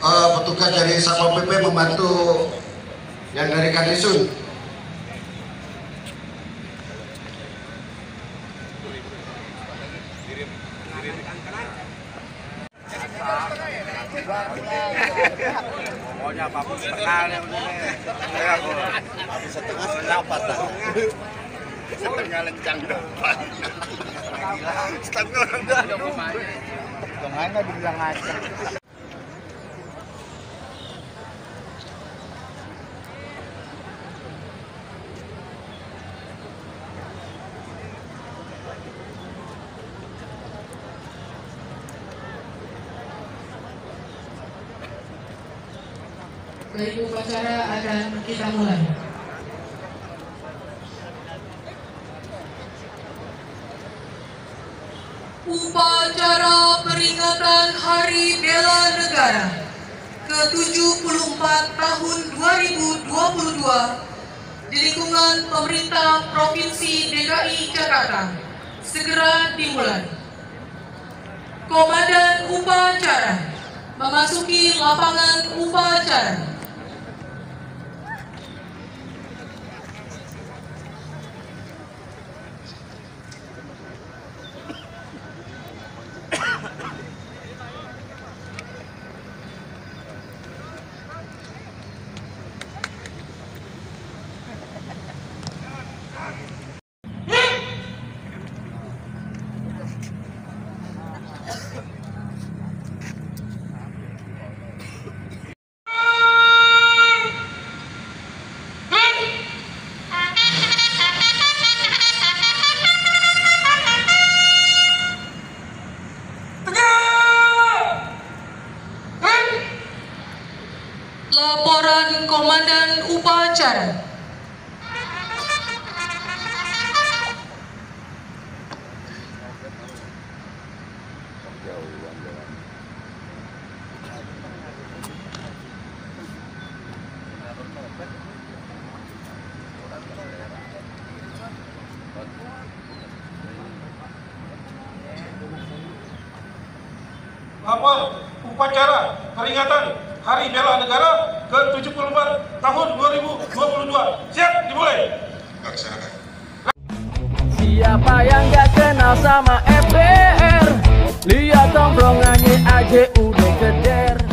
petugas dari Satpol PP membantu yang dari Kadisun. Pokoknya apapun setengahnya habis setengah dapat lah. Setengah lencang dapat. Setengah udah ada pemain. Pemain nggak dibilang aja. Baik, upacara akan kita mulai. Upacara peringatan Hari Bela Negara ke-74 tahun 2022 di lingkungan pemerintah Provinsi DKI Jakarta segera dimulai. Komandan upacara memasuki lapangan upacara. Laporan Komandan Upacara. Lapor upacara peringatan Hari Bela Negara ke-74 tahun 2022. Siap, dimulai. Siapa yang gak kenal sama FBR? Lihat tongkrongannya aja udah keder.